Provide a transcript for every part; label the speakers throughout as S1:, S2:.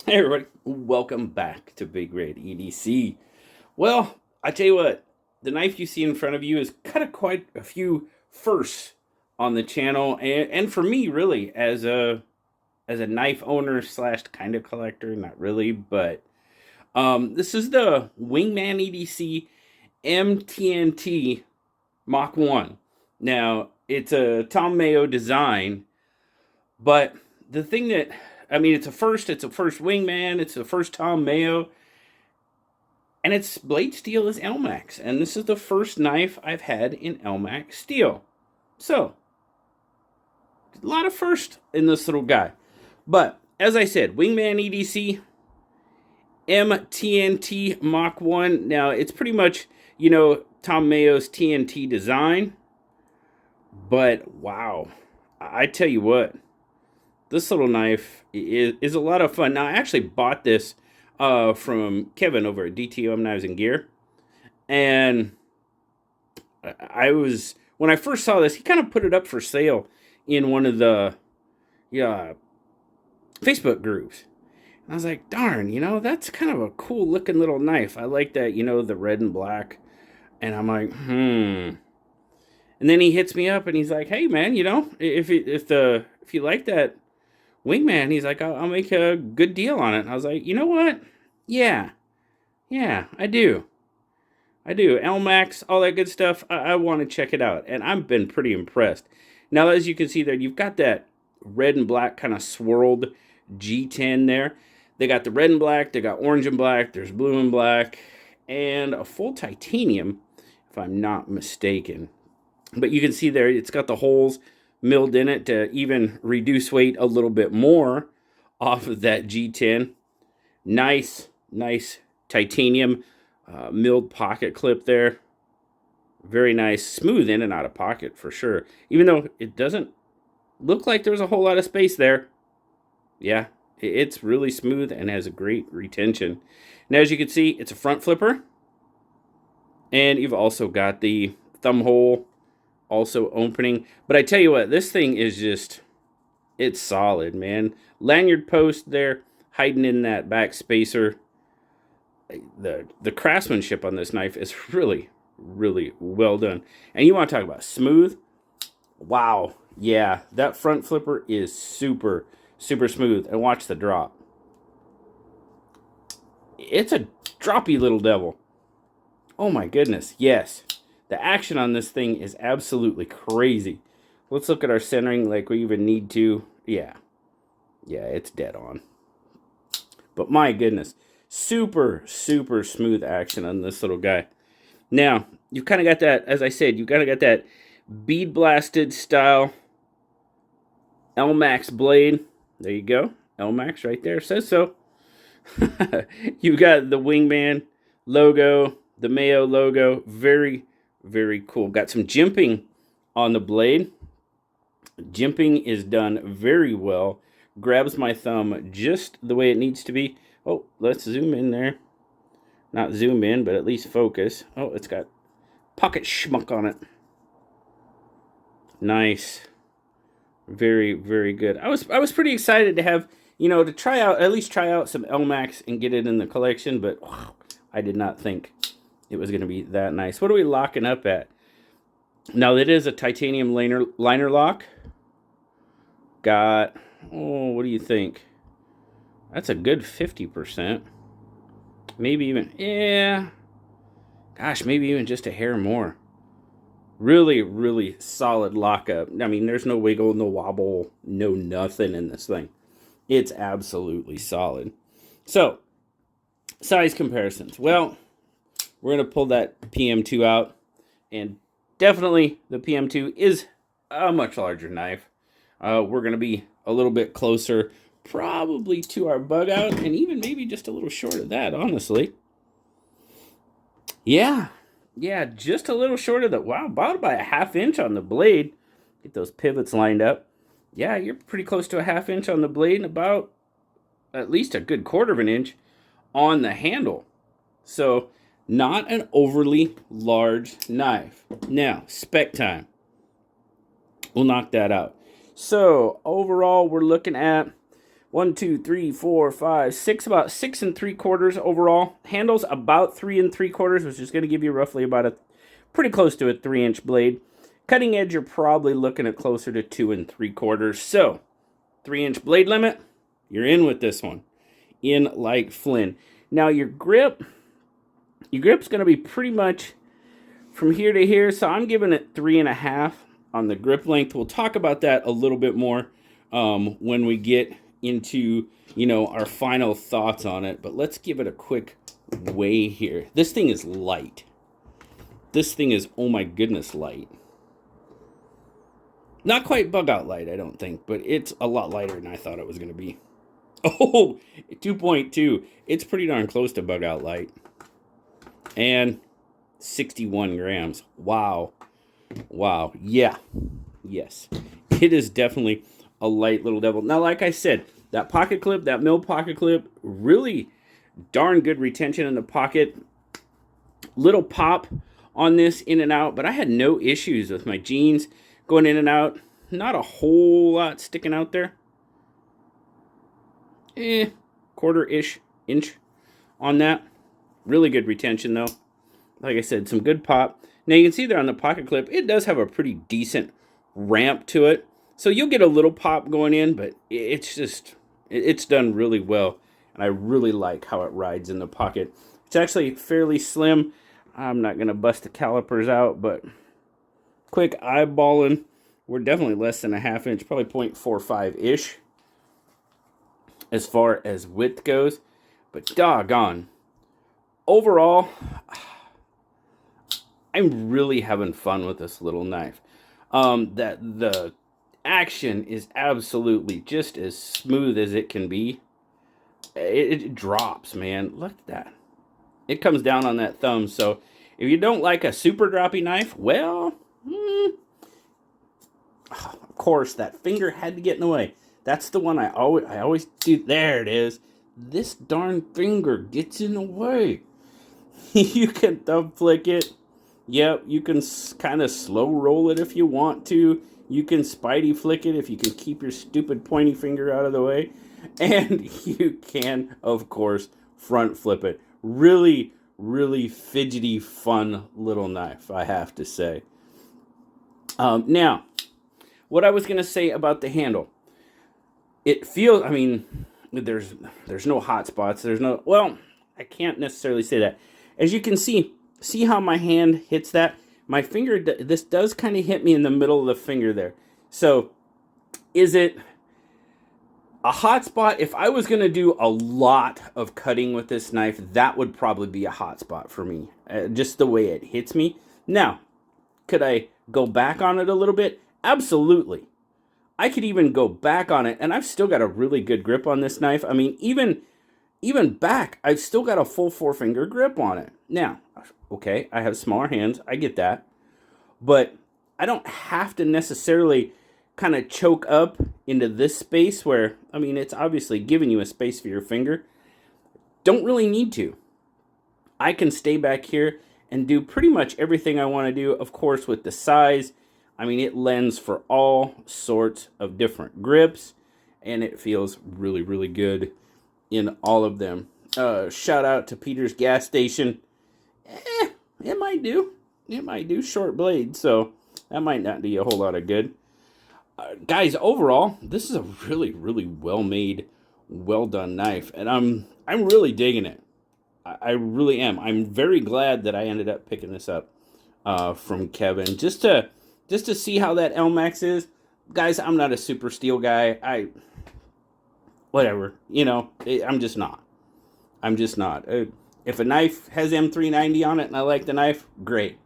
S1: Hey everybody, welcome back to BigRedEDC. Well, I tell you what, the knife you see in front of you has cut quite a few firsts on the channel, and for me, really, as a knife owner slash kind of collector, not really, but this is the Wingman EDC MTNT Mach 1. Now, it's a Tom Mayo design, but the thing that it's a first Wingman, it's a first Tom Mayo, and its blade steel is Elmax, and this is the first knife I've had in Elmax steel. So, a lot of first in this little guy. But as I said, Wingman EDC MTNT Mach 1. Now, it's pretty much, Tom Mayo's TNT design. But wow, I tell you what, this little knife is a lot of fun. Now, I actually bought this from Kevin over at DTOM Knives and Gear. And when I first saw this, he kind of put it up for sale in one of the Facebook groups. And I was like, darn, that's kind of a cool looking little knife. I like that, the red and black. And I'm like, And then he hits me up and he's like, hey, man, if you like that Wingman, he's like, I'll make a good deal on it. And I was like, you know what? Yeah, I do. Elmax, all that good stuff. I want to check it out. And I've been pretty impressed. Now, as you can see there, you've got that red and black kind of swirled G10 there. They got the red and black. They got orange and black. There's blue and black. And a full titanium, if I'm not mistaken. But you can see there, it's got the holes milled in it to even reduce weight a little bit more off of that G10. Nice titanium milled pocket clip there. Very nice. Smooth in and out of pocket for sure. Even though it doesn't look like there's a whole lot of space there. Yeah, it's really smooth and has a great retention. Now, as you can see, it's a front flipper. And you've also got the thumb hole also opening. But I tell you what, this thing is just, it's solid, man. Lanyard post there, hiding in that back spacer. The craftsmanship on this knife is really well done. And you want to talk about smooth? Wow. Yeah, that front flipper is super smooth. And watch the drop. It's a droppy little devil. Oh my goodness, yes. The action on this thing is absolutely crazy. Let's look at our centering like we even need to. Yeah, it's dead on. But my goodness, super smooth action on this little guy. Now, you've kind of got that, as I said, you've kind of got that bead blasted style Elmax blade. There you go. Elmax right there says so. You've got the Wingman logo, the Mayo logo. Very cool. Got some jimping on the blade. Jimping is done very well. Grabs my thumb just the way it needs to be. Oh, let's zoom in there. Not zoom in, but at least focus. Oh, it's got pocket schmuck on it. Nice. Very good. I was pretty excited to have, to try out some Elmax and get it in the collection, but I did not think it was going to be that nice. What are we locking up at? Now, it is a titanium liner lock. Got, what do you think? That's a good 50%. Maybe even, yeah. Gosh, maybe even just a hair more. Really solid lockup. I mean, there's no wiggle, no wobble, no nothing in this thing. It's absolutely solid. So, size comparisons. Well, we're going to pull that PM2 out. And definitely the PM2 is a much larger knife. We're going to be a little bit closer, probably to our bug out, and even maybe just a little short of that, honestly. Yeah, just a little short of that. Wow, about by a ½ inch on the blade. Get those pivots lined up. Yeah, you're pretty close to a ½ inch on the blade and about at least a good ¼ inch on the handle. So, not an overly large knife. Now, spec time. We'll knock that out. So, overall, we're looking at 1, 2, 3, 4, 5, 6, about 6 3/4 overall. Handles about 3 3/4, which is going to give you roughly about a pretty close to a 3-inch blade. Cutting edge, you're probably looking at closer to 2 3/4. So, 3-inch blade limit, you're in with this one. In like Flynn. Now your grip's going to be pretty much from here to here. So I'm giving it 3.5 on the grip length. We'll talk about that a little bit more when we get into, you know, our final thoughts on it. But let's give it a quick weigh here. This thing is light. This thing is, oh my goodness, light. Not quite bug out light, I don't think, but it's a lot lighter than I thought it was going to be. Oh, 2.2. It's pretty darn close to bug out light. And 61 grams. Wow. Wow. Yeah. Yes. It is definitely a light little devil. Now, like I said, that pocket clip, that mill pocket clip, really darn good retention in the pocket. Little pop on this in and out, but I had no issues with my jeans going in and out. Not a whole lot sticking out there. Quarter-ish inch on that. Really good retention, though. Like I said, some good pop. Now, you can see there on the pocket clip, it does have a pretty decent ramp to it. So you'll get a little pop going in, but it's just, it's done really well. And I really like how it rides in the pocket. It's actually fairly slim. I'm not going to bust the calipers out, but quick eyeballing, we're definitely less than a 1/2 inch, probably 0.45-ish as far as width goes. But doggone, overall, I'm really having fun with this little knife. That the action is absolutely just as smooth as it can be. It drops, man. Look at that. It comes down on that thumb. So if you don't like a super droppy knife, well, of course, that finger had to get in the way. That's the one I always do. There it is. This darn finger gets in the way. You can thumb flick it. Yep, you can kind of slow roll it if you want to. You can spidey flick it if you can keep your stupid pointy finger out of the way. And you can, of course, front flip it. Really, really fidgety, fun little knife, I have to say. Now, what I was going to say about the handle. It feels, I mean, there's no hot spots. There's no, well, I can't necessarily say that. As you can see how my hand hits that? My finger, this does kind of hit me in the middle of the finger there. So, is it a hot spot? If I was going to do a lot of cutting with this knife, that would probably be a hot spot for me. Just the way it hits me. Now, could I go back on it a little bit? Absolutely. I could even go back on it, and I've still got a really good grip on this knife. I mean, even back, I've still got a full 4-finger grip on it. Now, okay, I have smaller hands. I get that. But I don't have to necessarily kind of choke up into this space where, I mean, it's obviously giving you a space for your finger. Don't really need to. I can stay back here and do pretty much everything I want to do, of course, with the size. I mean, it lends for all sorts of different grips, and it feels really, really good in all of them. Shout out to Peter's gas station. It might do. It might do. Short blade, so that might not do you a whole lot of good. Guys, overall, this is a really, really well-made, well-done knife, and I'm really digging it. I really am. I'm very glad that I ended up picking this up from Kevin, just to see how that LMAX is. Guys, I'm not a super steel guy. Whatever, you know, I'm just not. If a knife has M390 on it and I like the knife, great.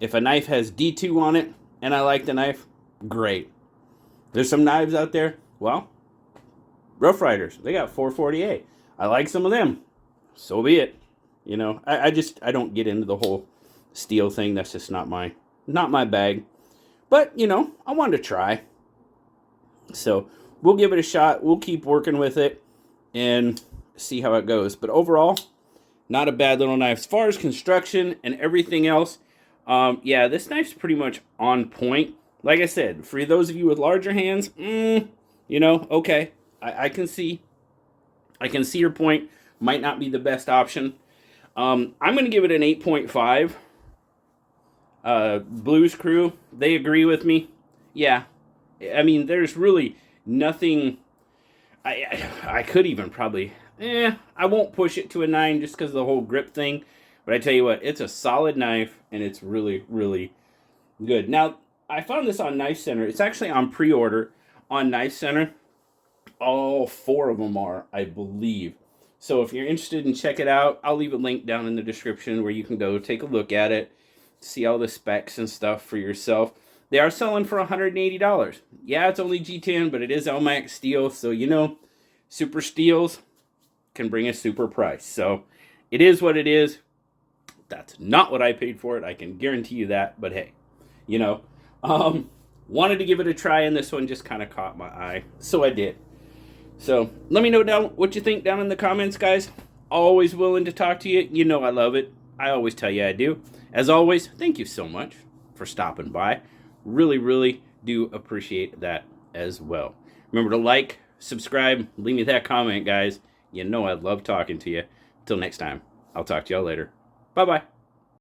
S1: If a knife has D2 on it and I like the knife, great. There's some knives out there, well, Rough Riders, they got 448. I like some of them, so be it. You know, I don't get into the whole steel thing. That's just not my bag. But, you know, I wanted to try. So we'll give it a shot. We'll keep working with it and see how it goes. But overall, not a bad little knife. As far as construction and everything else, yeah, this knife's pretty much on point. Like I said, for those of you with larger hands, you know, okay. I can see your point. Might not be the best option. I'm going to give it an 8.5. Blues Crew, they agree with me. Yeah, I mean, there's really nothing. I could even probably, I won't push it to a 9 just because of the whole grip thing. But I tell you what, it's a solid knife, and it's really, really good. Now, I found this on Knife Center. It's actually on pre-order on Knife Center. All 4 of them are, I believe. So if you're interested in check it out, I'll leave a link down in the description where you can go take a look at it, see all the specs and stuff for yourself. They are selling for $180. Yeah, it's only G10, but it is LMAX steel, so you know, super steels can bring a super price. So it is what it is. That's not what I paid for it. I can guarantee you that. But hey, you know, wanted to give it a try, and this one just kind of caught my eye, so I did. So let me know down what you think down in the comments, guys. Always willing to talk to you. You know I love it. I always tell you I do. As always, thank you so much for stopping by. Really, really do appreciate that as well. Remember to like, subscribe, leave me that comment, guys. You know I love talking to you. Till next time, I'll talk to y'all later. Bye-bye.